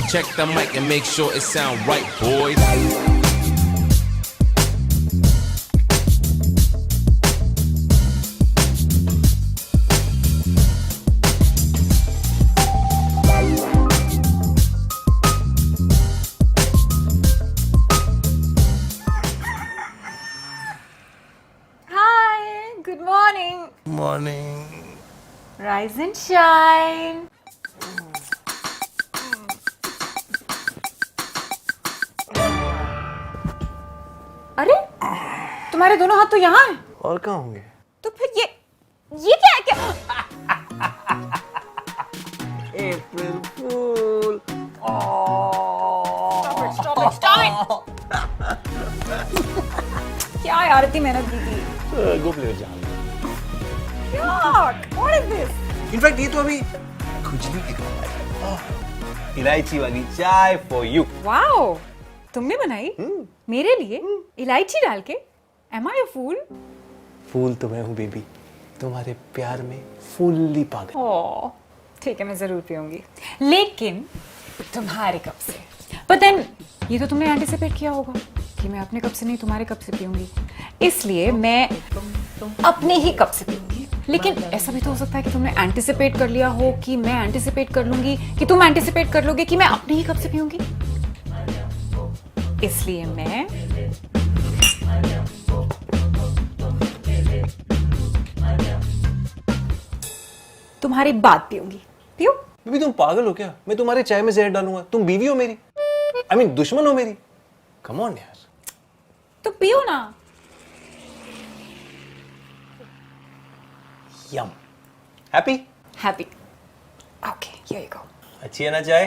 Check the mic and make sure it sound right, boys. Hi, good morning. Morning. Rise and shine. अरे तुम्हारे दोनों हाथ तो यहाँ हैं। और कहाँ होंगे? तो फिर ये क्या है क्या? April Fool. Stop it. क्या यार इतनी मेहनत की थी? Go play with Jan. यार, what is this? इनफैक्ट ये तो अभी खुजली की बात है। इलायची वाली चाय for you. Wow, तुमने बनाई? मेरे लिए इलायची डाल के? Am I a fool? फूल तो मैं हूँ बेबी, तुम्हारे प्यार में फुल्ली पागल। ओह, ठीक है मैं जरूर पीऊंगी, लेकिन तुम्हारे कप से। But then ये तो तुमने एंटिसिपेट किया होगा कि मैं अपने कप से नहीं तुम्हारे कप से पीऊंगी, इसलिए मैं अपने ही कप से पीऊंगी। लेकिन ऐसा भी तो हो सकता है कि तुमने एंटिसिपेट कर लिया हो कि मैं एंटिसिपेट कर लूंगी कि तुम एंटिसिपेट कर लोगे कि मैं अपने ही कप से पीऊंगी, इसलिए मैं तुम्हारी बात पीऊंगी। पियो। बेबी तुम पागल हो क्या? मैं तुम्हारे चाय में जहर डालूंगा? तुम बीवी हो मेरी, I mean दुश्मन हो मेरी। Come on यार। तो पियो ना। Yum. Happy? Happy. Okay, here you go. अच्छी है ना चाय?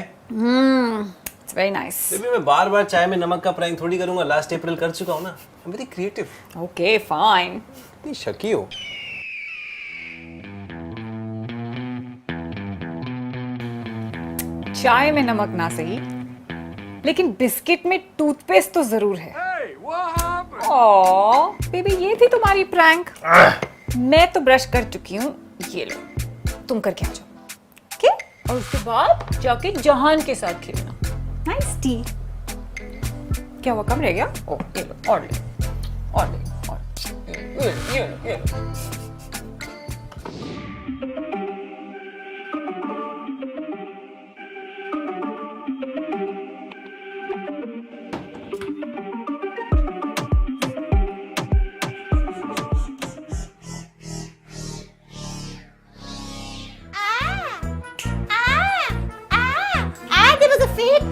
It's very nice. बेबी मैं बार बार चाय में नमक का प्रैंक थोड़ी करूंगा, लास्ट अप्रैल कर चुका हूँ ना। I'm very creative. Okay, fine. इतनी शकी हो। चाय में नमक ना सही, लेकिन बिस्किट में टूथपेस्ट तो जरूर है। ओह, बेबी ये थी तुम्हारी प्रैंक। मैं तो ब्रश कर चुकी हूँ, ये लो, तुम करके आ जाओ, ओके? और उसके बाद जाके जहान के साथ खेलना। Nice T. क्या हुआ, कम रह गया? ओ, ये लो, और ले, और ले, और ये लो।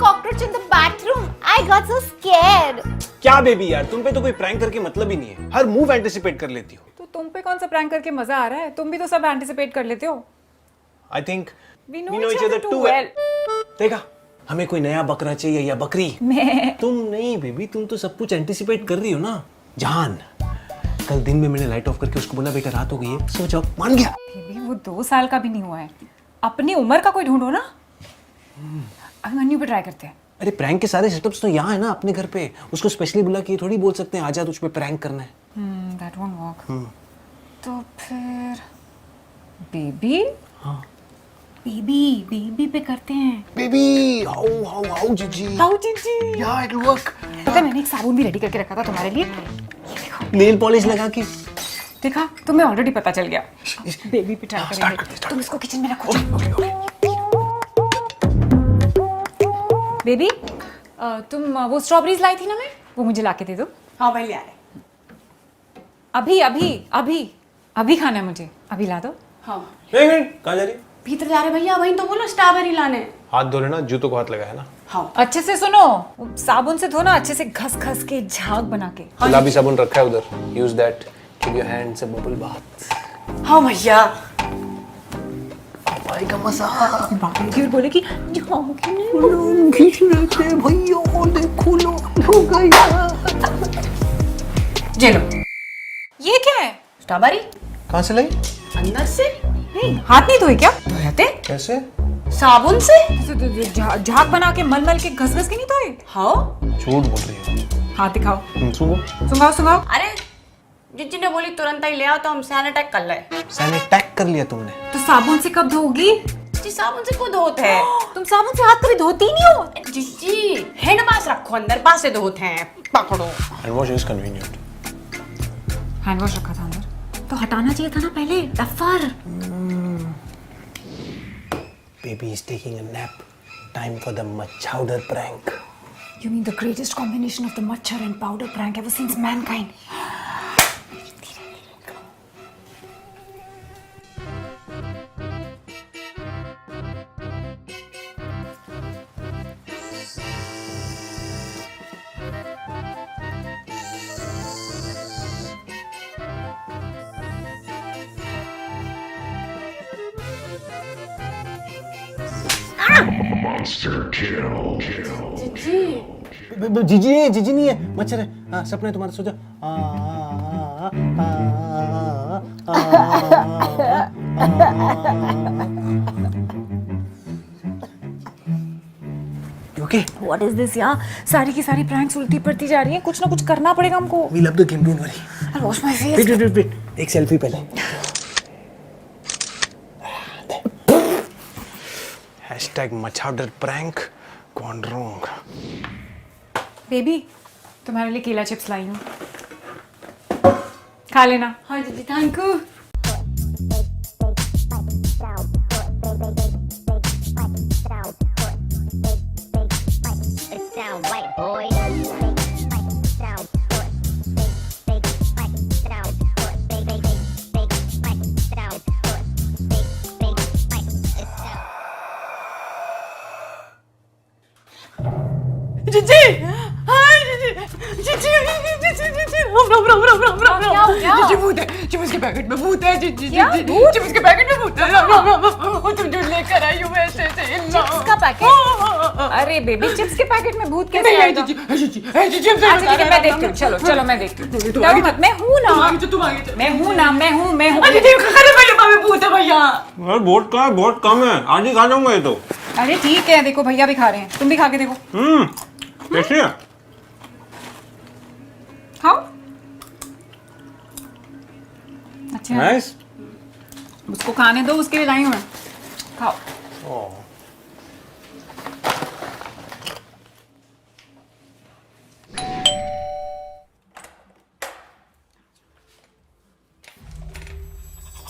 Cockroach in the bathroom. I got so scared. क्या बेबी यार, तुम पे तो कोई प्रैंक करके मतलब ही नहीं है, हर मूव एंटिसिपेट कर लेती हो। तो तुम पे कौन सा प्रैंक करके मजा आ रहा है? तुम भी तो सब एंटिसिपेट कर लेते हो। I think We know each other too well. देखा, हमें कोई नया बकरा चाहिए या बकरी? मैं तुम नहीं बेबी, तुम तो सब कुछ एंटिसिपेट कर रही हो ना। जान, कल दिन में मैंने लाइट ऑफ करके उसको बोला बेटा रात हो गई है, सो जाओ, मान गया। बेबी वो 2 साल का भी नहीं हुआ है, अपनी उम्र का कोई ढूंढो ना। अभी मन्नू पे ट्राई करते हैं। अरे प्रैंक के सारे सेटअप्स तो यहाँ है ना अपने घर पे, उसको स्पेशली बुला के थोड़ी बोल सकते हैं आजा तुझ पे प्रैंक करना है। That won't work. तो फिर बेबी? हाँ। बेबी पे करते हैं। बेबी, हाउ जीजी। हाउ जीजी। या इट विल वर्क। पता है मैंने एक साबुन भी रेडी करके रखा था तुम्हारे लिए। ये देखो। नेल पॉलिश लगा के। देखा, तुम्हें ऑलरेडी पता चल गया। बेबी पे ट्राई करेंगे। तुम इसको किचन में रखो। बेबी, तुम वो स्ट्रॉबेरीज लाई थी ना, मैं वो मुझे लाके दे दो। हाँ भाई ले आ रहे। अभी खाना है मुझे, अभी ला दो। हाँ। एक मिनट, कहाँ जा रही? भीतर जा रहे भैया, वहीं तो बोलो स्ट्रॉबेरी लाने। हाथ धो लेना, जूतों को हाथ लगाया ना। हाँ। अच्छे से सुनो, साबुन से धोना, अच्छे से घस घस के झाग बना के। गुलाबी साबुन रखा है उधर, use that, keep your hands a bubble bath. हाँ भैया। भाई का मजा। बाकी और बोले कि भैया देखो लो हो गया। ये लो। ये क्या है? स्ट्रॉबेरी कहाँ से लाई? अंदर से। नहीं, हाथ नहीं धोए क्या? धोते? कैसे? साबुन से। झाग बना के मल मल के घस घस के नहीं धोए? हाँ। झूठ बोल रही हो। हाथ दिखाओ। सुंघाओ। अरे जिज्जी ने बोली तुरंत ही ले आओ, तो हम सैनिटाइज कर ले। सैनिटाइज कर लिया तुमने? तो साबुन से कब धोगी? जी साबुन से को धोते हैं। तुम साबुन से हाथ कभी धोती नहीं हो? जी हैंड वाश रखो अंदर, पास से धोते हैं। पकड़ो। Hand wash is convenient. Hand wash रखा था अंदर तो हटाना चाहिए था ना पहले, duffer. Baby is taking a nap. Time for the Machowder prank. You mean the greatest combination of the machar and powder prank ever since mankind? जीजी नहीं है, मच्छर है। हाँ, सपने तुम्हारे सो जाओ। ओके, What is this यार? सारी की सारी प्रैंक्स उल्टी पड़ती जा रही हैं। कुछ ना कुछ करना पड़ेगा हमको। We love the game, don't worry. I'll wash my face. Wait, एक सेल्फी पहले। Hashtag Machowder prank gone wrong. Baby, तुम्हारे लिए केला चिप्स लाई हूँ, खा लेना। हाँ जी थैंक यू। चिप्स के पैकेट में भूत है। चिप्स के पैकेट में भूत है। तुम जो लेकर आई हो वैसे से। चिप्स का पैकेट? अरे बेबी, चिप्स के पैकेट में भूत कैसे आएगा? अच्छा ठीक है, मैं देखती हूँ। चलो चलो मैं देखती हूँ। डरो मत, मैं हूँ ना। मैं हूँ ना, मैं हूँ। भूत है भैया। यार बहुत कम है, बहुत कम है। आज ही खा जाऊंगा ये तो। अरे ठीक है, देखो भैया भी खा रहे हैं, तुम भी खा के देखो। कैसे है? खाओ। अच्छा है। नाइस। उसको खाने दो, उसके लिए लाई हूँ मैं। खाओ।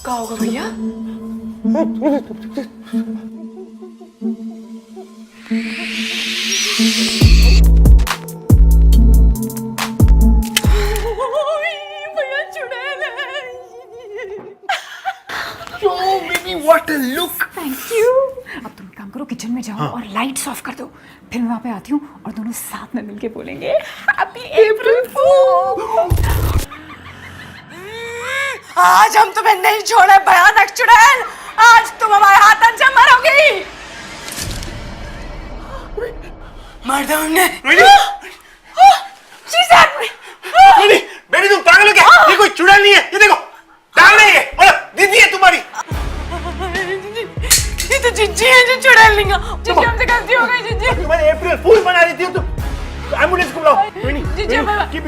क्या होगा भैया? What a look! Thank you. अब तुम काम करो, किचन में जाओ और लाइट्स ऑफ कर दो। फिर मैं वहां पे आती हूँ और दोनों साथ में मिलके बोलेंगे हैप्पी अप्रैल फूल। आज हम तुम्हें नहीं छोड़े भयानक चुड़ैल। आज तुम हमारे हाथ अंजा मरोगी। मार दो हमने। बेबी तुम पागल हो क्या? ये कोई चुड़ैल नहीं है, ये देखो डाल नहीं है, और दीदी है तुम्हारी। ये तो जिज्जी है जो चुड़ैल नहीं है। जिज्जी हमसे गलती हो गई। जिज्जी तुम्हारे अप्रैल फूल बना देती हो तुम। एम्बुलेंस को बुलाओ। रोहिणी, जिज्जी रोहिणी, हमसे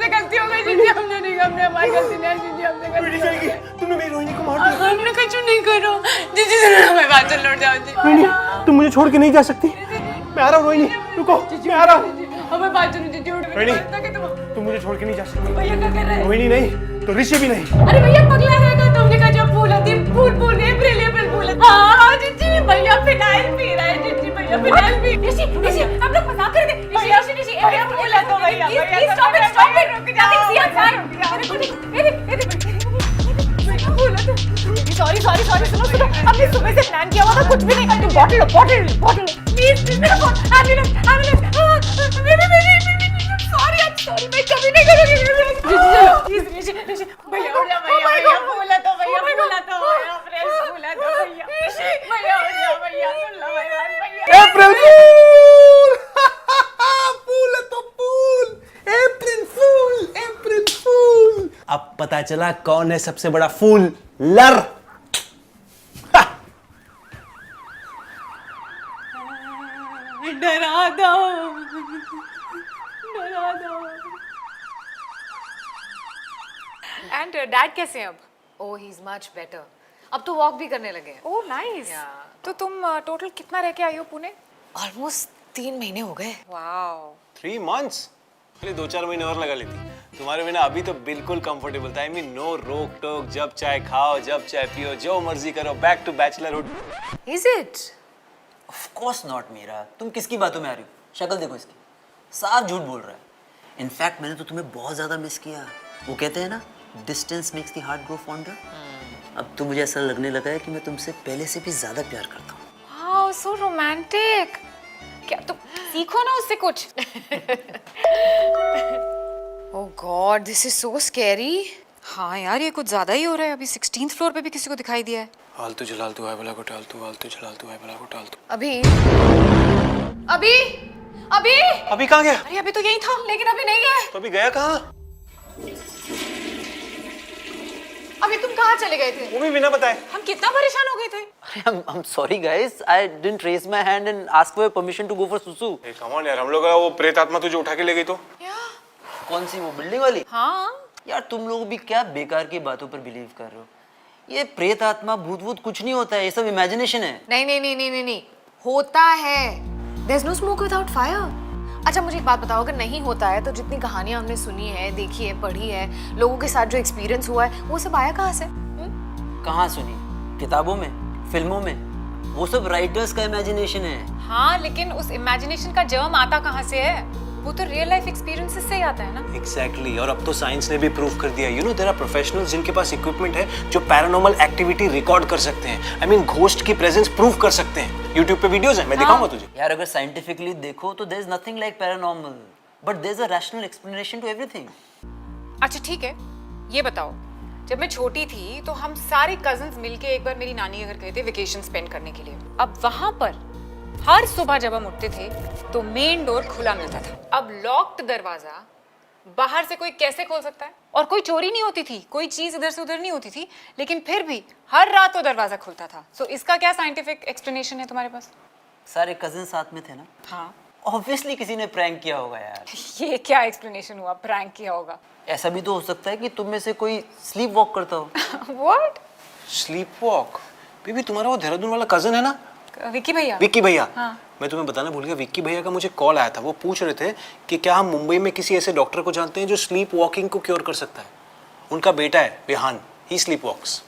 गलती हो गई। जिज्जी हमने नहीं, हमने हमारी गलती नहीं। जिज्जी हमसे गलती हो गई। तुमने मेरी रोहिणी को मार दिया। हमने कुछ नहीं करो। जिज्जी से हमें बात चल लौट जाओ। रोहिणी, तुम मुझे छोड़ के नहीं जा सकती। मैं आ रहा हूँ रोहिणी, रुको, मैं आ रहा हूँ। हमें बात चलो। जिज्जी रोहिणी, तुम मुझे छोड़ के नहीं जा सकती। भैया क्या कर रहे हैं? रोहिणी नहीं तो ऋषि भी नहीं। अरे भैया पगला है क्या? तुमने कहा जब फूल आती फूल अप्रैल फूल। हाँ जिज्जी भैया फिनाइल पी रहा है। जिज्जी भैया फिनाइल पी। ऋषि हम लोग मजाक कर रहे थे। ऋषि भैया फूल है तो भैया प्लीज स्टॉप इट रुक जा। सॉरी सुनो हमने सुबह से प्लान किया हुआ था, कुछ भी नहीं करते। बॉटल प्लीज एम्बुलेंस सॉरी मैं कभी नहीं करूंगी। ऋषि भैया उठ जा। भैया फूल है तो अप्रैल फूल है तो भैया उठ जा। भैया सुन लो भैया। अप्रैल फूल। फूल है तो फूल। अप्रैल फूल। अब पता चला कौन है सबसे बड़ा फूल लर। डरा दो। एंड डैड कैसे हैं अब? ओह ही इज मच बेटर, अब तो वॉक भी करने लगे हैं। Oh nice. तो तुम टोटल कितना रह के आई हो पुणे? ऑलमोस्ट 3 महीने हो गए। वाओ। 3 months? अरे 2-4 महीने और लगा लेती। तुम्हारे बिना अभी तो बिल्कुल कंफर्टेबल था। आई मीन नो रोक टोक, जब चाय खाओ, जब चाय पियो, जो मर्जी करो, back to bachelorhood. Is it? Of course not Meera, तुम किसकी बातों में आ रही हो? शक्ल देखो इसकी, साफ झूठ बोल रहा है। इनफैक्ट मैंने तो तुम्हें बहुत ज़्यादा मिस किया। वो कहते हैं ना, distance makes the heart grow fonder. अब तो मुझे ऐसा लगने लगा है कि मैं तुमसे पहले से भी ज़्यादा प्यार करता हूँ। Wow so romantic. क्या तुम सीखो ना उससे कुछ। Oh god this is so scary. हाँ यार ये कुछ ज्यादा ही हो रहा है। अभी 16th फ्लोर पे भी किसी को दिखाई दिया है। हालतू जलालतू है भला को टालतू, हालतू जलालतू है भला को टालतू। अभी अभी अभी अभी कहाँ गया? अरे अभी तो यही था। लेकिन अभी नहीं है। तो अभी गया कहाँ? अभी तुम कहाँ चले गए थे? वो भी बिना बताए। हम कितना परेशान हो गए थे। I'm sorry guys, I didn't raise my hand and ask for permission to go for susu. A come on यार, हम लोग का वो प्रेत आत्मा तुझे उठा के ले गई तो? कौन सी वो बिल्डिंग वाली? हाँ यार तुम लोग भी क्या बेकार की बातों पर बिलीव कर रहे हो? ये प्रेत आत्मा भूत वूत कुछ नहीं होता है, ये सब इमेजिनेशन है। नहीं नहीं नहीं नहीं नहीं नहीं होता है। There's no smoke without fire. अच्छा मुझे एक बात बताओ, अगर नहीं होता है तो जितनी कहानियां हमने सुनी है, देखी है, पढ़ी है, लोगों के साथ जो एक्सपीरियंस हुआ है, वो सब आया कहाँ से? कहाँ सुनी? किताबों में, फिल्मों में? वो सब राइटर्स का इमेजिनेशन है। हाँ लेकिन उस इमेजिनेशन का जर्म आता कहाँ से है? वो तो रियल लाइफ एक्सपीरियंसेस से ही आता है ना। एग्जैक्टली। और अब तो साइंस ने भी प्रूव कर दिया, you know there are professionals जिनके पास इक्विपमेंट है जो पैरानॉर्मल एक्टिविटी रिकॉर्ड कर सकते हैं। आई मीन घोस्ट की प्रेजेंस प्रूव कर सकते हैं। यूट्यूब पे वीडियोस हैं, मैं दिखाऊंगा तुझे। यार अगर साइंटिफिकली देखो तो there is nothing like paranormal, but there is a rational explanation to everything. अच्छा ठीक है, ये बताओ, जब मैं छोटी थी तो हम सारे कजिन्स मिलके एक बार मेरी नानी के घर गए थे वेकेशन स्पेंड करने के लिए। अब वहां पर हर सुबह जब हम उठते थे तो मेन डोर खुला मिलता था। अब लॉक्ड दरवाजा बाहर से कोई कैसे खोल सकता है? और कोई चोरी नहीं होती थी, कोई चीज इधर से उधर नहीं होती थी, लेकिन फिर भी हर रात वो दरवाजा खुलता था। सो इसका क्या साइंटिफिक एक्सप्लेनेशन है तुम्हारे पास? सारे कजिन साथ में थे ना। हाँ ऑब्वियसली किसी ने प्रैंक किया होगा यार। ये क्या एक्सप्लेनेशन हुआ? प्रैंक किया होगा? ऐसा भी तो हो सकता है कि तुम में से कोई स्लीप वॉक करता हो। व्हाट? Sleep walk? बेबी तुम्हारा वो देहरादून वाला कजन है ना, विक्की भैया? विक्की भैया। हाँ। मैं तुम्हें बताना भूल गया, विक्की भैया का मुझे कॉल आया था। वो पूछ रहे थे कि क्या हम मुंबई में किसी ऐसे डॉक्टर को जानते हैं जो स्लीप वॉकिंग को क्योर कर सकता है। उनका बेटा है विहान, ही स्लीप वॉक्स।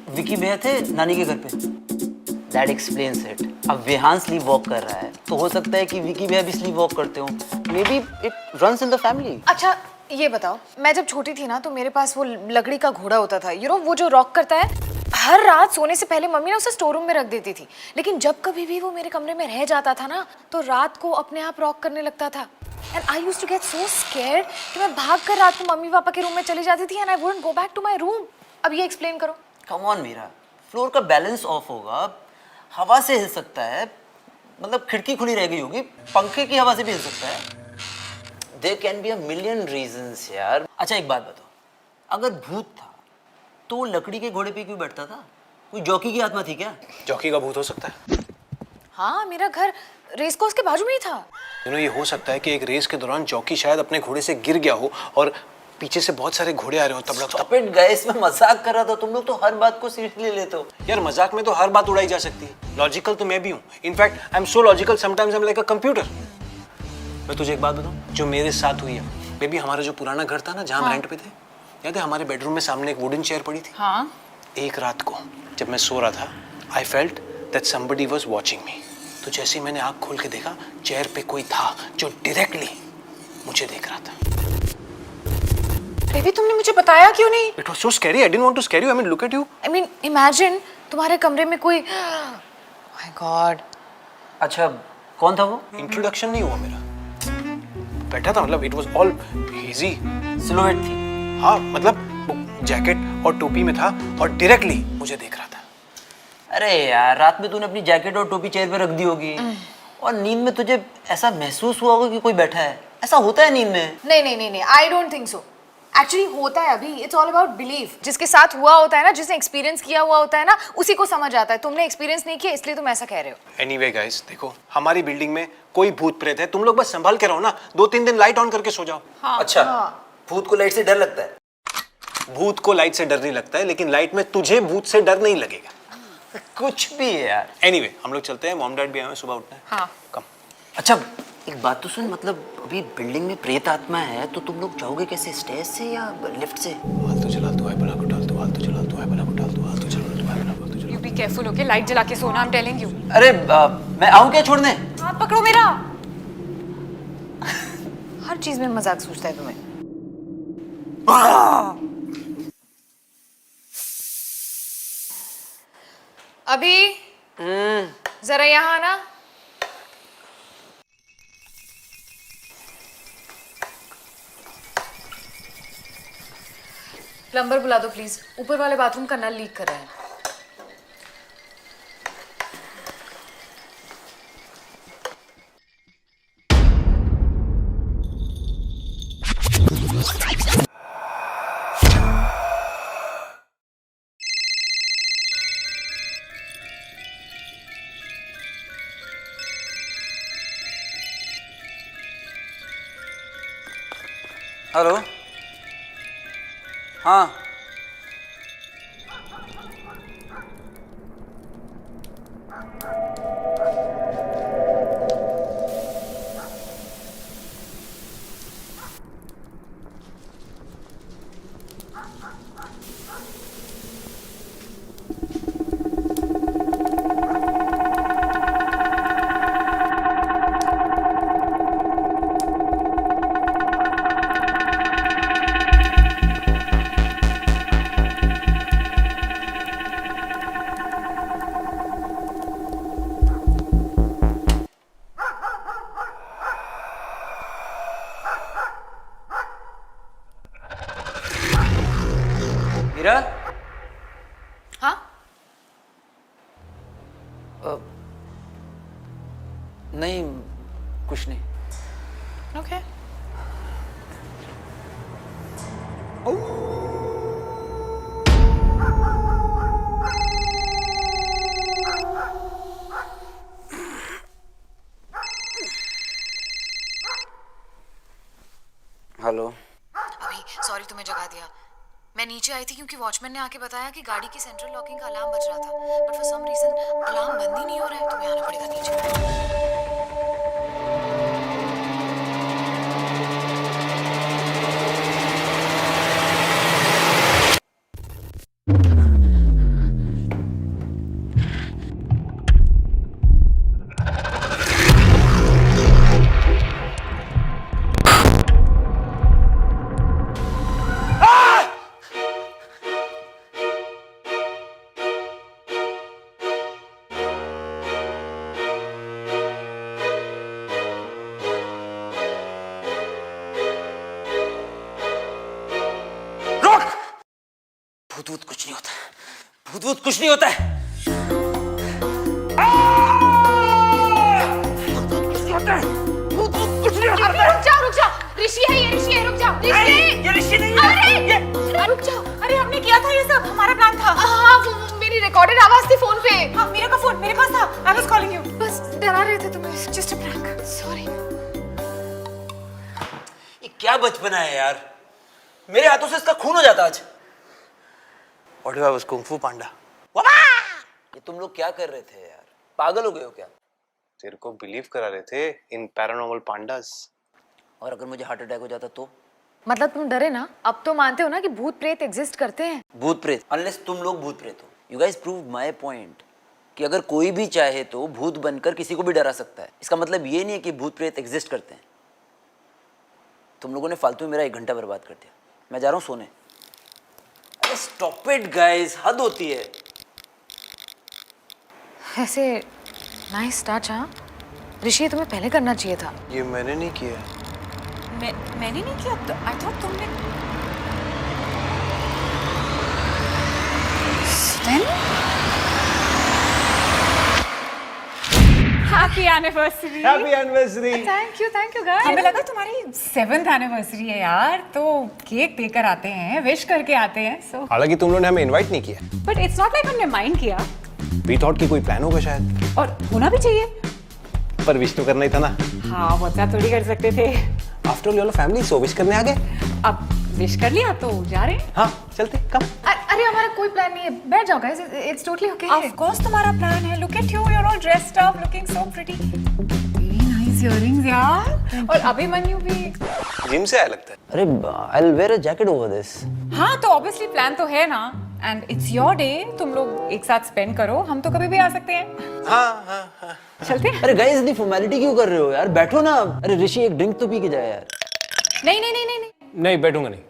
विकी भैया थे नानी के घर पे। That explains it. अब विहान स्लीप वॉक कर रहा है तो हो सकता है कि विकी भैया भी स्लीप वॉक करते हो। May be it runs in the family. अच्छा ये बताओ, मैं जब छोटी थी ना तो मेरे पास वो लकड़ी का घोड़ा होता था, यू नो वो जो रॉक करता है। हर रात सोने से पहले मम्मी ना उसे स्टोर रूम में रख देती थी, लेकिन जब कभी भी वो मेरे कमरे में रह जाता था ना तो रात को अपने आप रॉक करने लगता था। And I used to get so scared कि मैं भाग कर रात को मम्मी पापा के रूम में चली जाती थी and I wouldn't go back to my room. अब ये एक्सप्लेन करो। कम ऑन मीरा, फ्लोर का बैलेंस ऑफ होगा, हवा से हिल सकता है, मतलब खिड़की खुली रह गई होगी, पंखे की हवा से भी हिल सकता है। There can be a million reasons यार। अच्छा एक बात बताओ, अगर भूत था तो वो लकड़ी के घोड़े पे क्यों बैठता था? कोई जॉकी की आत्मा थी क्या? जॉकी का भूत हो सकता है। हाँ मेरा घर रेस कोर्स के बाजू में ही था। यू नो ये हो सकता है कि एक रेस के दौरान जॉकी शायद अपने घोड़े से गिर गया हो और पीछे से बहुत सारे घोड़े आ रहे हो तब लगता। स्टॉप इट गाइस, मैं मजाक कर रहा था। तुम लोग तो हर बात को सीरियसली ले लेते हो। यार मजाक में तो हर बात उड़ाई जा सकती है। लॉजिकल तो मैं भी हूँ। In fact I am so logical sometimes I am like a computer. मैं तुझे एक बात बताऊँ जो मेरे साथ हुई है। बेबी हमारा जो पुराना घर था ना जहाँ हम रेंट पे थे, याद है हमारे बेडरूम में सामने एक वुडन चेयर पड़ी थी। हाँ। एक रात को जब मैं सो रहा था I felt that somebody was watching me. तो जैसे ही मैंने आँख खोल के देखा चेयर पे कोई था जो डायरेक्टली मुझे देख रहा था। बेबी तुमने मुझे बताया क्यों नहीं? It was so scary. I didn't want to scare you. I mean, look at you. I mean, imagine तुम्हारे कमरे में कोई My God. अच्छा कौन था वो? इंट्रोडक्शन नहीं हुआ मेरा। बैठा था, मतलब it was all hazy. Silhouette थी। हाँ मतलब वो जैकेट और टोपी में था और डायरेक्टली मुझे देख रहा था। अरे यार रात में तूने अपनी जैकेट और टोपी चेयर पे रख दी होगी और नींद में तुझे ऐसा महसूस हुआ होगा कि कोई बैठा है। ऐसा होता है नींद में? नहीं नहीं नहीं नहीं I don't think so. Actually होता है अभी। It's all about belief. जिसके साथ हुआ होता है ना, जिसने एक्सपीरियंस किया हुआ होता है ना, उसी को समझ आता है। तुमने एक्सपीरियंस नहीं किया इसलिए तुम ऐसा कह रहे हो। Anyway guys, देखो हमारी बिल्डिंग में कोई भूत प्रेत है, तुम लोग बस संभाल के रहो ना। 2-3 दिन लाइट ऑन करके सो जाओ। अच्छा भूत को लाइट से डर लगता है? भूत को लाइट से डर नहीं लगता है, लेकिन लाइट में तुझे भूत से डर नहीं लगेगा। कुछ भी है यार। एनीवे, हम लोग चलते हैं, मॉम डैड भी आए हैं, सुबह उठना है। हाँ। कम। अच्छा एक बात तो सुन, मतलब अभी बिल्डिंग में प्रेत आत्मा है तो तुम लोग जाओगे कैसे, स्टेज से या लिफ्ट से? हाल तो चला तू है बला को डाल, तू हाल तो चला तू है बला को डाल, तू हाल तो चला तू है बला को चला। You be careful, okay? Light जला के सोना, आई एम टेलिंग यू। अरे मैं आऊं क्या छोड़ने? हाथ पकड़ो मेरा। हर चीज में मजाक सूझता है तुम्हें। अभी जरा यहाँ आना। प्लम्बर बुला दो प्लीज, ऊपर वाले बाथरूम का नल लीक कर रहा है। हेलो, हाँ मीरा। हाँ नहीं कुछ नहीं। ओके। हेलो। अभी सॉरी तुम्हें जगा दिया। मैं नीचे आई थी क्योंकि वॉचमैन ने आके बताया कि गाड़ी की सेंट्रल लॉकिंग का अलार्म बज रहा था, but for some reason alarm बंद ही नहीं हो रहा है। तुम्हें आना पड़ेगा नीचे। भूत कुछ नहीं होता, भूत कुछ नहीं होता है। रुक जाओ, ऋषि है ये, ऋषि है, रुक जाओ। ऋषि, ये ऋषि नहीं है। अरे रुक जाओ। अरे हमने किया था ये सब, हमारा प्लान था। हाँ वो मेरी रिकॉर्डेड आवाज थी फोन पे। हाँ मेरा का फोन मेरे पास था, आई वाज कॉलिंग यू। बस डरा रहे थे तुम्हें, जस्ट अ प्रैंक, सॉरी। ये क्या बचपना है यार, मेरे हाथों से इसका खून हो जाता आज। What if I was Kung Fu Panda? ये तुम लोग क्या कर रहे थे यार, पागल हो गए हो क्या? तेरे को बिलीव करा रहे थे इन पैरानॉर्मल पांडास। और अगर मुझे हार्ट अटैक हो जाता तो? मतलब तुम डरे ना, अब तो मानते हो ना कि भूत प्रेत एग्जिस्ट करते हैं। भूत प्रेत, अनलेस तुम लोग भूत प्रेत हो। You guys prove my point कि अगर कोई भी चाहे तो भूत बनकर किसी को भी डरा सकता है। इसका मतलब ये नहीं है कि भूत प्रेत एग्जिस्ट करते हैं। तुम लोगों ने फालतू में मेरा 1 घंटा बर्बाद कर दिया, मैं जा रहा हूँ सोने। अरे स्टॉप इट गाइस, हद होती है। ऐसे नाइस टच। हाँ ऋषि, तुम्हें पहले करना चाहिए था। ये मैंने नहीं किया। मैंने नहीं किया, तो आई थॉट तुमने। Happy anniversary. Happy anniversary. Thank you guys. हमें लगा तुम्हारी 7th एनिवर्सरी है यार, तो केक देकर आते हैं, विश करके आते हैं। सो हालांकि तुम लोगों ने हमें इनवाइट नहीं किया। बट इट्स नॉट लाइक हमने माइंड किया। वी थॉट कि कोई प्लान होगा शायद, और होना भी चाहिए। पर विश तो करना ही था ना। हाँ, व्हाट्सएप थोड़ी कर सकते थे। After all you family, so wish करने आ गए। अब विश कर लिया तो जा रहे हैं। हाँ चलते कम। अरे हमारा कोई प्लान नहीं है, बैठ जाओ guys, it's totally okay. Of course तुम्हारा प्लान है। Look at you, you are all dressed up, looking so pretty. Very nice earrings यार। और अभिमन्यु भी। जिम से आया लगता है। अरे I will where a jacket over this. हाँ तो ऑब्वियसली प्लान तो है ना, एंड इट्स योर डे, तुम लोग एक साथ स्पेंड करो, हम तो कभी भी आ सकते हैं। हाँ। चलते हैं। अरे गाइस इतनी फॉर्मेलिटी क्यों कर रहे हो यार, बैठो ना। अरे ऋषि एक ड्रिंक तो पी के जाए यार। नहीं बैठूंगा नहीं।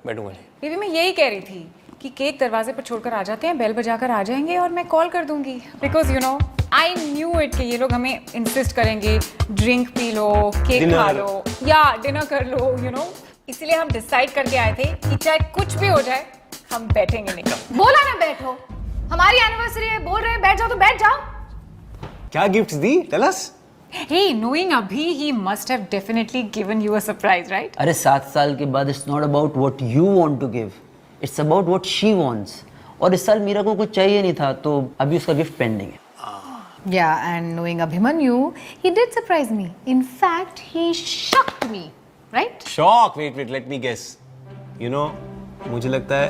बेबी मैं यही कह रही थी कि केक दरवाजे पर छोड़कर आ जाते हैं, बेल बजाकर आ जाएंगे और मैं कॉल कर दूंगी, because you know I knew it कि ये लोग हमें इंसिस्ट करेंगे drink P low, cake Dinner. खा लो या डिनर कर लो, यू नो। इसीलिए हम डिसाइड करके आए थे कि चाहे कुछ भी हो जाए हम बैठेंगे नहीं। बोला ना बैठो, हमारी एनिवर्सरी है, बोल रहे हैं बैठ जाओ तो बैठ जाओ। क्या गिफ्ट दी? Tell us. Hey, knowing Abhi, he must have definitely given you a surprise, right? अरे 7 साल के बाद it's not about what you want to give, it's about what she wants. और इस साल मीरा को कुछ चाहिए नहीं था तो अभी उसका गिफ्ट पेंडिंग है। Yeah, and knowing Abhimanyu, he did surprise me. In fact, he shocked me, right? Shock. Wait let me guess. You know मुझे लगता है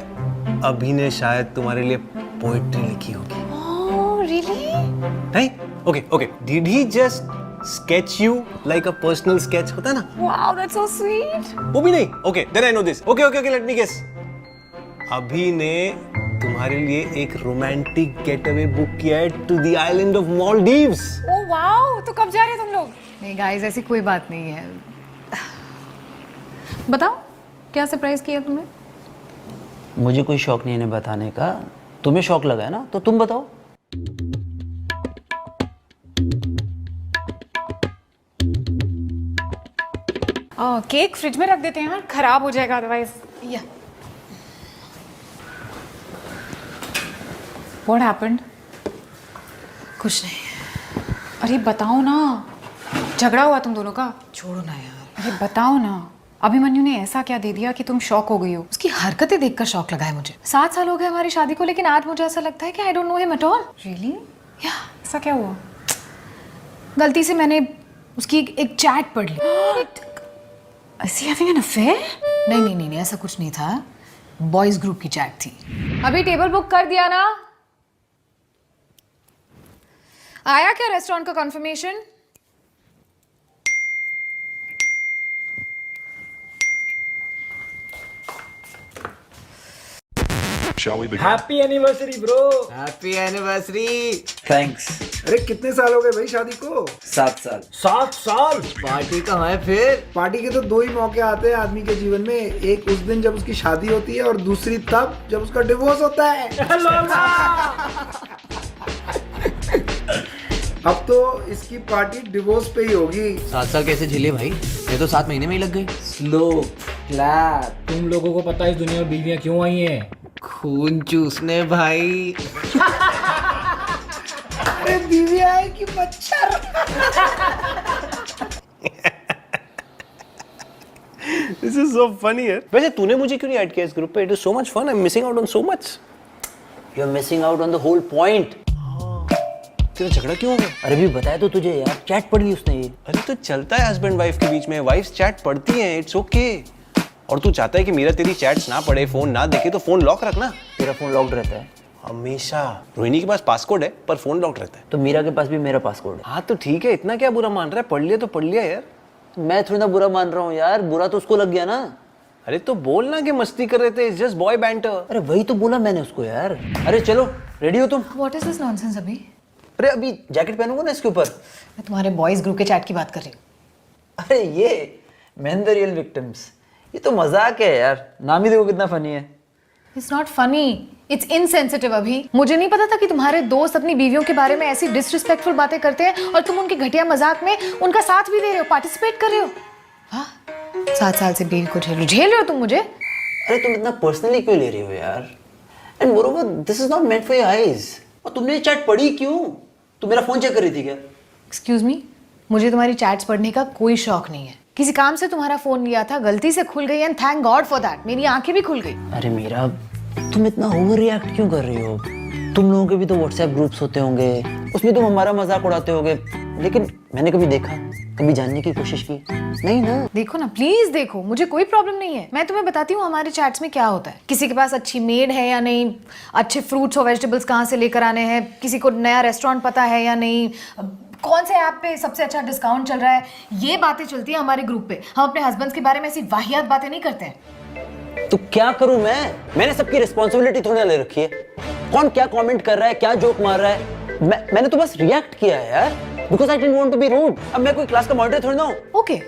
अभी ने शायद तुम्हारे लिए पोएट्री लिखी होगी। Oh, really? नहीं? Okay. Did he just sketch you like a personal sketch होता है ना? Wow, that's so sweet. वो भी नहीं? Okay then I know this. Okay let me guess. Abhi ने तुम्हारे लिए एक रोमांटिक गेटअवे बुक किया है to the island of Maldives. Oh wow, तो कब जा रहे हो तुम लोग? नहीं गाइस, ऐसी कोई बात नहीं है। बताओ क्या सरप्राइज किया तुमने? मुझे कोई शौक नहीं है इन्हें बताने का, तुम्हें शौक लगा है ना, तो तुम बताओ। केक फ्रिज में रख देते हैं यार, खराब हो जाएगा अदरवाइज। या What happened? कुछ नहीं। अरे बताओ ना, झगड़ा हुआ तुम दोनों का? छोड़ो ना यार। अरे बताओ ना, अभिमन्यु ने ऐसा क्या दे दिया कि तुम शॉक हो गई हो? उसकी हरकतें देखकर शौक लगा है मुझे। 7 साल हो गए हमारी शादी को, लेकिन आज मुझे ऐसा लगता है कि I don't know him at all. Really? या ऐसा क्या हुआ? गलती से मैंने उसकी एक चैट पढ़ ली। Is he having an affair? नहीं, ऐसा कुछ नहीं था। बॉयज ग्रुप की चैट थी। अभी टेबल बुक कर दिया ना? आया क्या रेस्टोरेंट का confirmation? Happy anniversary bro. Happy anniversary. Thanks. अरे कितने साल हो गए भाई शादी को? 7 साल। 7 साल। पार्टी कहाँ है फिर? पार्टी के तो 2 ही मौके आते हैं आदमी के जीवन में, एक उस दिन जब उसकी शादी होती है और दूसरी तब जब उसका डिवोर्स होता है। अब तो इसकी पार्टी डिवोर्स पे ही होगी। 7 साल कैसे झेले भाई, ये तो 7 महीने में ही लग गई। Slow clap. तुम लोगों को पता है इस दुनिया में बीवियां क्यों आई हैं? खून चूसने भाई। अरे बीवी आए कि मच्छर। दिस इज सो फनी यार। वैसे तूने मुझे क्यों नहीं ऐड किया इस ग्रुप पे? It is so much fun. I am missing out on so much. You are missing out on the whole point. तेरा झगड़ा क्यों हो गया? अरे भी बताया तो तुझे यार, चैट पढ़ ली उसने ये। अरे तो चलता है हस्बैंड वाइफ के बीच में, वाइफ्स चैट पढ़ती हैं, इट्स ओके। और तू चाहता है कि मेरा तेरी चैट्स ना पढ़े, फोन ना देखे, तो फोन लॉक रखना। तेरा फोन लॉक्ड रहता है हमेशा। रोहिणी के पास पासकोड है पर फोन लॉक रहता है। तो मीरा के पास भी मेरा पासवर्ड है। हाँ तो ठीक है, इतना क्या बुरा मान रहा है? पढ़ लिया तो पढ़ लिया यार। मैं थोड़ी ना बुरा मान रहा हूँ यार, बुरा तो उसको लग गया ना। अरे तो बोलना कि मस्ती कर रहे थे, इट्स जस्ट बॉय बैंटर। अरे वही तो बोला मैंने उसको यार। अरे चलो रेडी हो तुम? व्हाट इज दिस नॉनसेंस अभी? अरे अभी जैकेट पहनूंगा ना इसके ऊपर। मैं तुम्हारे बॉयज ग्रुप के चैट की बात कर रही हूँ। अरे ये मैन द रियल विक्टिम्स, ये तो मजाक है यार। नाम ही देखो कितना फनी है। It's not funny, it's insensitive. अभी मुझे नहीं पता था कि तुम्हारे दोस्त अपनी बीवियों के बारे में ऐसी डिसरिस्पेक्टफुल बातें करते हैं और तुम उनके घटिया मजाक में उनका साथ भी दे रहे हो, पार्टिसिपेट कर रहे हो। हाँ, 7 साल से बीवी को झेल रहे हो तुम मुझे। अरे तुम इतना पर्सनली क्यों ले रही हो यार? And moreover this is not meant for your eyes. और तुमने ये चैट पढ़ी क्यों? तुम मेरा फोन चेक कर रही थी क्या? एक्सक्यूज मी, मुझे तुम्हारी चैट्स पढ़ने का कोई शौक नहीं है। किसी काम से तुम्हारा फोन लिया था, गलती से खुल गई and thank God for that, मेरी आंखें भी खुल गई। अरे मीरा, तुम इतना ओवर रिएक्ट क्यों कर रही हो? तुम लोगों के भी तो व्हाट्सएप ग्रुप्स होते होंगे, उसमें तुम हमारा मजाक उड़ाते होगे। लेकिन मैंने कभी देखा, कभी जानने की कोशिश की नहीं ना। देखो ना, प्लीज देखो, मुझे कोई प्रॉब्लम नहीं है। मैं तुम्हें बताती हूँ हमारे चैट्स में क्या होता है। किसी के पास अच्छी मेड है या नहीं, अच्छे फ्रूट्स और वेजिटेबल्स कहाँ से लेकर आने हैं, किसी को नया रेस्टोरेंट पता है या नहीं, कौन से ऐप पे सबसे अच्छा डिस्काउंट चल रहा है, ये बातें चलती है हमारे ग्रुप पे। हम अपने हस्बैंड्स के बारे में ऐसी वाहियात बातें नहीं करते हैं। तो क्या करूं मैंने सबकी रिस्पॉन्सिबिलिटी थोड़ी ना ले रखी है। कौन क्या कमेंट कर रहा है, क्या जोक मार रहा है, मैंने तो बस रिएक्ट किया है यार, because I didn't want to be rude. अब मैं कोई क्लास का मॉनिटर थोड़ी ना हूं। ओके,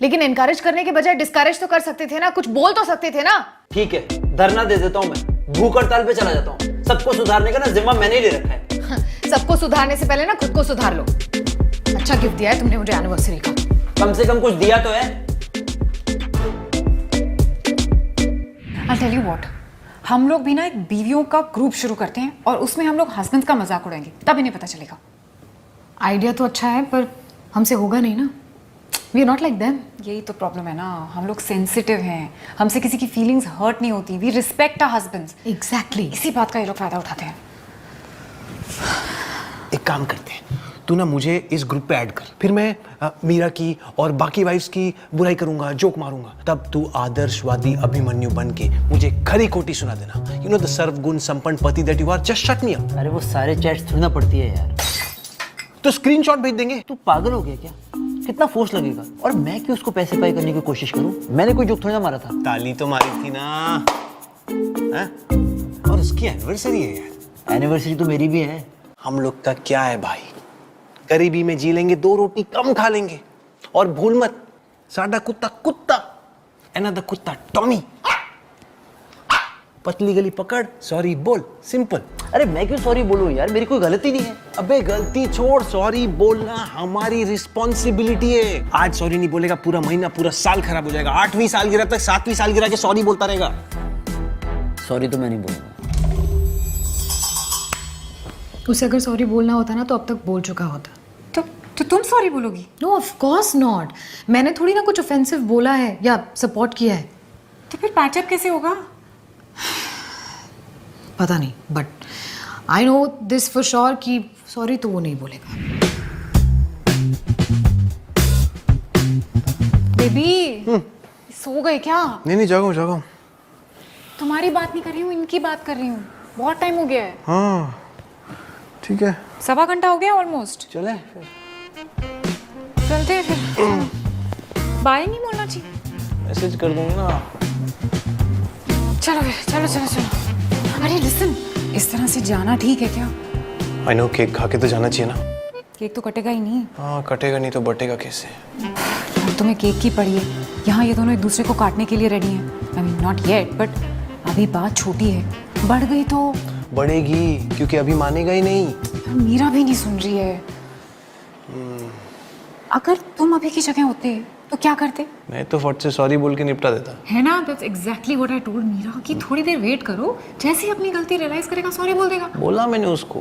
लेकिन एनकरेज करने के बजाय डिस्करेज तो कर सकते थे ना, कुछ बोल तो सकते थे ना। ठीक है, धरना दे देता हूं, मैं भूख हड़ताल पे चला जाता हूं। सबको सुधारने का ना जिम्मा मैंने ही ले रखा है। सबको सुधारने से पहले ना खुद को सुधार लो। अच्छा गिफ्ट दिया है तुमने मुझे एनिवर्सरी का। कम से कम कुछ दिया तो है। I'll tell you what, हम लोग भी ना एक बीवियों का ग्रुप शुरू करते हैं और उसमें हम लोग हस्बैंड का मजाक उड़ाएंगे, तब इन्हें पता चलेगा। आइडिया तो अच्छा है पर हमसे होगा नहीं ना। We are not like them. यही तो प्रॉब्लम है ना, हम लोग सेंसिटिव हैं, हमसे किसी की फीलिंग्स हर्ट नहीं होती। We respect our husbands. Exactly. इसी बात का ये लोग फायदा उठाते हैं। एक काम करते हैं, तू ना मुझे इस ग्रुप पे ऐड कर, फिर मैं मीरा की और बाकी वाइफ्स की बुराई करूंगा, जोक मारूंगा, तब तू आदर्शवादी अभिमन्यु बन के मुझे खरी खोटी सुना देना। यू नो द सर्वगुण संपन्न पति that you are, just shut me up. अरे वो सारे चैट्स थोड़ी ना पढ़ती है यार। तो स्क्रीनशॉट भेज देंगे। तू पागल हो गया क्या? कितना फोर्स लगेगा? और मैं क्यों उसको पैसे पाई करने की कोशिश करूं? मैंने कोई जोक थोड़ी ना मारा था। ताली तो मारी थी ना, हैं? और उसकी एनिवर्सरी है यार। एनिवर्सरी तो मेरी भी है। हम लोग का क्या है भाई, गरीबी में जी लेंगे, 2 रोटी कम खा लेंगे। और भूल मत, साडा कुत्ता कुत्ता, अनदर कुत्ता टॉमी। पतली गली पकड़, सॉरी बोल, सिंपल। अरे मैं क्यों सॉरी बोलूं यार, मेरी कोई गलती नहीं है। अबे गलती छोड़, सॉरी बोलना हमारी रिस्पॉन्सिबिलिटी है। आज सॉरी नहीं बोलेगा, पूरा महीना पूरा साल खराब हो जाएगा। 8वीं सालगिरह तक 7वीं सालगिरह के सॉरी बोलता रहेगा। सॉरी तो मैं नहीं बोलूंगा। उसे अगर सॉरी बोलना होता ना तो अब तक बोल चुका होता। तो तुम सॉरी बोलोगी? No of course not. मैंने थोड़ी ना कुछ ऑफेंसिव बोला है या सपोर्ट किया है। तो फिर पैचअप कैसे होगा? पता नहीं, but I know this for sure कि सॉरी तो वो नहीं बोलेगा। बेबी सो गए क्या? नहीं जागा। तुम्हारी बात नहीं कर रही हूँ, इनकी बात कर रही हूँ। बहुत टाइम हो गया है। हाँ ठीक है, 1.25 घंटा हो गया ऑलमोस्ट। चले चलते हैं फिर। बाय नहीं बोलना चाहिए। मैसेज कर दूंगा ना। चलो फिर, चलो। अरे लिसन, इस तरह से जाना ठीक है क्या? आई नो, केक खा के तो जाना चाहिए ना। केक तो कटेगा ही नहीं। हाँ कटेगा नहीं तो बटेगा कैसे? अब तुम्हें केक की पड़ी है, यहाँ ये दोनों एक दूसरे को काटने के लिए रेडी हैं। I mean not yet, but अभी बात छोटी है, बढ़ गई तो बढ़ेगी, क्योंकि अभी मानेगा ही नहीं। मीरा भी नहीं सुन रही है। अगर तुम अभी की जगह होते तो क्या करते? मैं तो फट से सॉरी बोल के निपटा देता। है ना, that's exactly what I told Meera कि थोड़ी देर वेट करो, जैसे ही अपनी गलती रियलाइज करेगा सॉरी बोल देगा। बोला मैंने उसको।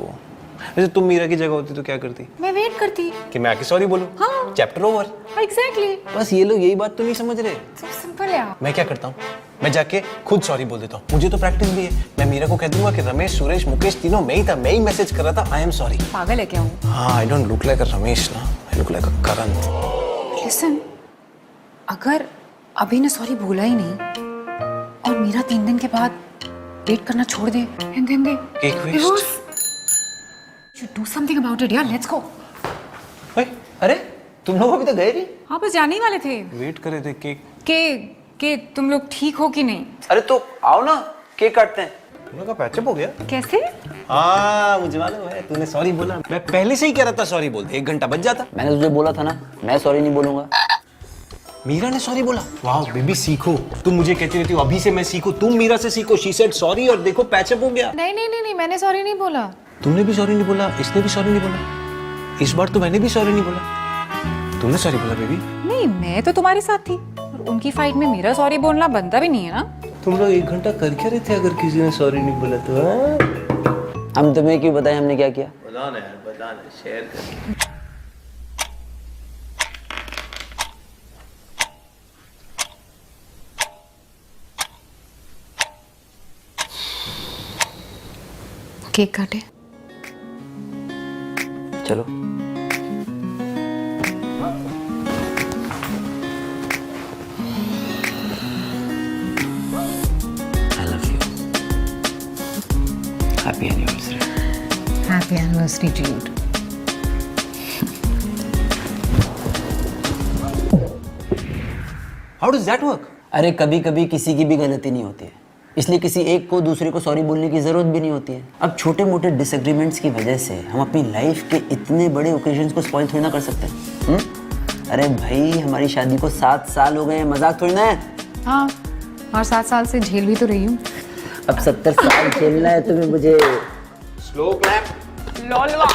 वैसे तुम मीरा की जगह होती तो क्या करती? मैं वेट करती कि मैं आके सॉरी बोलूं? हाँ। Chapter over. एग्जैक्टली। बस ये लोग यही बात तो नहीं समझ रहे। सो सिंपल यार। मैं क्या करता हूँ, मैं जाके खुद सॉरी बोल देता हूँ। मुझे तो प्रैक्टिस भी है। मैं मीरा को कह दूंगा कि रमेश, सुरेश, मुकेश तीनों मैं ही था, मैं ही मैसेज कर रहा था, आई एम सॉरी। पागल है क्या हूँ? हाँ, I don't look like a Ramesh ना, I look like a Karan. Listen, अगर अभी ने सॉरी बोला ही नहीं और मीरा 3 दिन के बाद वेट करना छोड़ दे, एंड देन दे cake waste. should do something about it यार, let's go। अरे तुम लोग अभी तो गए नहीं? हाँ बस जाने ही वाले थे। वेट करे थे केक के तुम लोग ठीक हो कि नहीं? अरे तो आओ ना, केक काटते हैं। तुम लोग का पैचअप हो गया? कैसे? हाँ मुझे मालूम है, तूने सॉरी बोला। मैं पहले से ही कह रहा था सॉरी बोल, 1 घंटा बच जाता। मैंने तुझे बोला था ना, मैं सॉरी नहीं बोलूंगा। मीरा ने सॉरी बोला। वाह बेबी, सीखो। तुम मुझे कहती रहती हो अभी से मैं सीखूं, तुम मीरा से सीखो। शी सेड सॉरी और देखो पैचअप हो गया। नहीं, मैंने सॉरी नहीं बोला। तुमने भी सॉरी नहीं बोला, इसने भी सॉरी नहीं बोला, इस बार तो मैंने भी सॉरी नहीं बोला। तुमने सॉरी बोला बेबी। नहीं, मैं तो तुम्हारी साथ थी और उनकी फाइट में मेरा सॉरी बोलना बनता भी नहीं है ना। तुम लोग 1 घंटा कर क्या रहे थे अगर किसी ने सॉरी नहीं बोला तो? हाँ? हम तुम्हें क्यों बताएं हमने क्या किया? बताना यार, बताना, शेयर कर। केक काटे। चलो। Happy anniversary. Happy anniversary to you. How does that work? अरे कभी कभी किसी की भी गलती नहीं होती है, इसलिए किसी एक को दूसरे को सॉरी बोलने की जरूरत भी नहीं होती है। अब छोटे मोटे डिसएग्रीमेंट्स की वजह से हम अपनी लाइफ के इतने बड़े ओकेजन्स को स्पॉइल थोड़ी ना कर सकते हैं। अरे भाई हमारी शादी को 7 साल हो गए हैं, मजाक थोड़ी ना है। हाँ, और 7 साल से झेल भी तो रही हूँ। अब 70 साल खेलना है तुम्हें मुझे। Slow clap. लॉलवा